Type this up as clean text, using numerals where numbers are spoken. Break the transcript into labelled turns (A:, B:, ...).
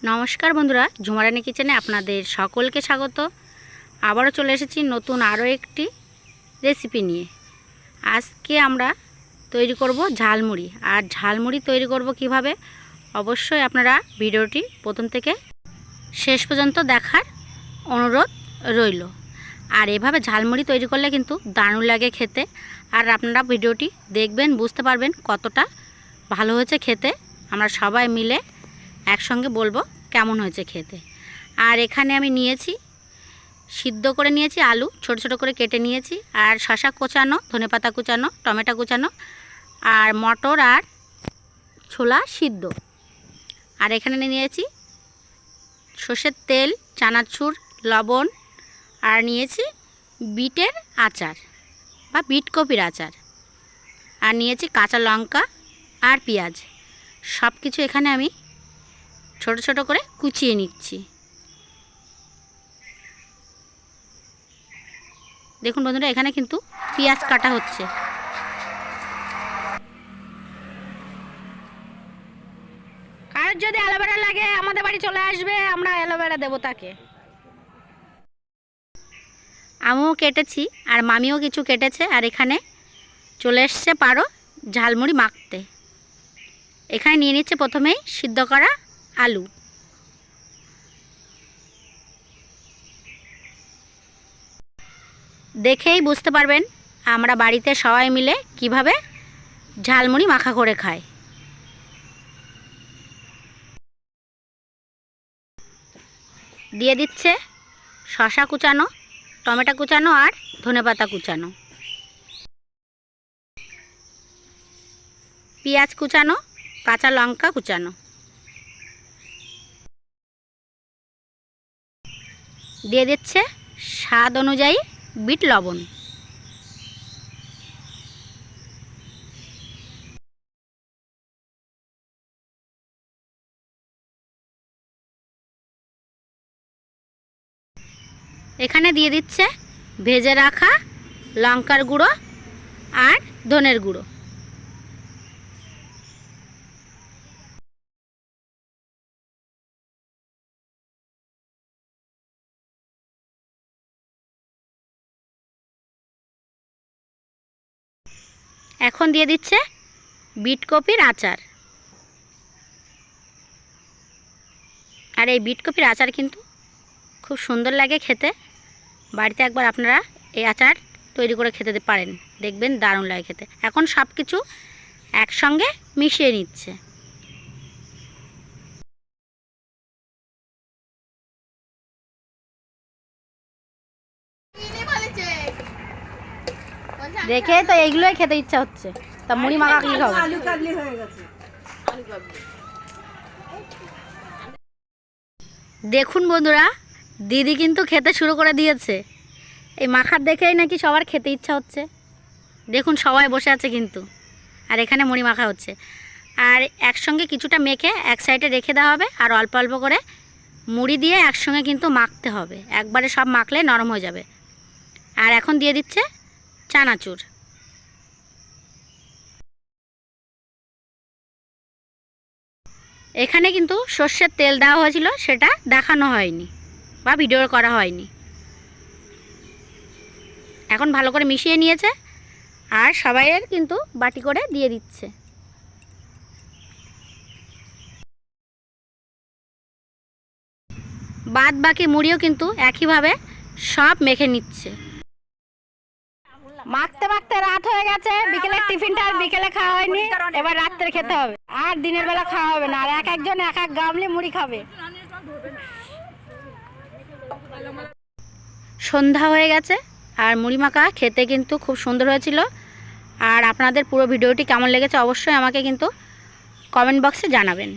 A: নমস্কার বন্ধুরা, ঝুমারানি কিচেনে আপনাদের সকলকে স্বাগত। আবারও চলে এসেছি নতুন আরও একটি রেসিপি নিয়ে। আজকে আমরা তৈরি করব ঝালমুড়ি। আর ঝালমুড়ি তৈরি করব কিভাবে, অবশ্যই আপনারা ভিডিওটি প্রথম থেকে শেষ পর্যন্ত দেখার অনুরোধ রইল। আর এভাবে ঝালমুড়ি তৈরি করলে কিন্তু দারুণ লাগে খেতে। আর আপনারা ভিডিওটি দেখবেন, বুঝতে পারবেন কতটা ভালো হয়েছে খেতে। আমরা সবাই মিলে একসঙ্গে বলবো কেমন হয়েছে খেতে। আর এখানে আমি নিয়েছি, সিদ্ধ করে নিয়েছি আলু, ছোট ছোট করে কেটে নিয়েছি, আর শসা কুচানো, ধনেপাতা কুচানো, টমেটো কুচানো, আর মটর আর ছোলা সিদ্ধ। আর এখানে নিয়েছি সর্ষের তেল, চানাচুর, লবণ, আর নিয়েছি বিটের আচার বা বিট কপির আচার, আর নিয়েছি কাঁচা লঙ্কা আর পেঁয়াজ। সব কিছু এখানে আমি ছোট ছোট করে কুচিয়ে নিচ্ছি। দেখুন বন্ধুরা, এখানে কিন্তু পেঁয়াজ কাটা হচ্ছে। কারোর যদি অ্যালোভেরা লাগে আমাদের বাড়ি চলে আসবে, আমরা অ্যালোভেরা দেবো তাকে। আমিও কেটেছি আর মামিও কিছু কেটেছে। আর এখানে চলে এসছে পারো ঝালমুড়ি মাখতে। এখানে নিয়ে নিচ্ছে প্রথমেই সিদ্ধ করা আলু। দেখেই বুঝতে পারবেন আমরা বাড়িতে সবাই মিলে কিভাবে ঝালমুড়ি মাখা করে খাই। দিয়ে দিচ্ছে শসা কুচানো, টমেটো কুচানো, আর ধনেপাতা কুচানো, পেঁয়াজ কুচানো, কাঁচা লঙ্কা কুচানো। দিয়ে দিচ্ছে স্বাদ অনুযায়ী বিট লবণ। এখানে দিয়ে দিচ্ছে ভেজে রাখা লঙ্কার গুঁড়ো আর ধনের গুঁড়ো। এখন দিয়ে দিচ্ছে বিট কপির আচার। আর এই বিট কপির আচার কিন্তু খুব সুন্দর লাগে খেতে। বাড়িতে একবার আপনারা এই আচার তৈরি করে খেতে পারেন, দেখবেন দারুণ লাগে খেতে। এখন সব কিছু একসঙ্গে মিশিয়ে নিচ্ছে। দেখে তো এইগুলোই খেতে ইচ্ছা হচ্ছে। তা মুড়ি মাখা কি খাবো? আলু কাবলি হয়ে গেছে। দেখুন বন্ধুরা, দিদি কিন্তু খেতে শুরু করে দিয়েছে। এই মাখার দেখেই নাকি সবার খেতে ইচ্ছা হচ্ছে। দেখুন সবাই বসে আছে কিন্তু, আর এখানে মুড়ি মাখা হচ্ছে। আর একসঙ্গে কিছুটা মেখে এক সাইডে রেখে দেওয়া হবে, আর অল্প অল্প করে মুড়ি দিয়ে একসঙ্গে কিন্তু মাখতে হবে। একবারে সব মাখলে নরম হয়ে যাবে। আর এখন দিয়ে দিচ্ছে চানাচুর। এখানে কিন্তু সর্ষের তেল দেওয়া হয়েছিল, সেটা দেখানো হয়নি বা ভিডিও করা হয়নি। এখন ভালো করে মিশিয়ে নিয়েছে, আর সবাইয়ের কিন্তু বাটি করে দিয়ে দিচ্ছে। বাদ বাকি মুড়িও কিন্তু একইভাবে সব মেখে নিচ্ছে। মাখতে মাখতে রাত হয়ে গেছে। বিকেলের টিফিনটা আর বিকেলে খাওয়া হয়নি, এবার রাত্রে খেতে হবে। আর দিনের বেলা খাওয়া হবে না। আর এক একজন এক এক গামলি মুড়ি খাবে। সন্ধ্যা হয়ে গেছে, আর মুড়ি মাখা খেতে কিন্তু খুব সুন্দর হয়েছিল। আর আপনাদের পুরো ভিডিওটি কেমন লেগেছে অবশ্যই আমাকে কিন্তু কমেন্ট বক্সে জানাবেন।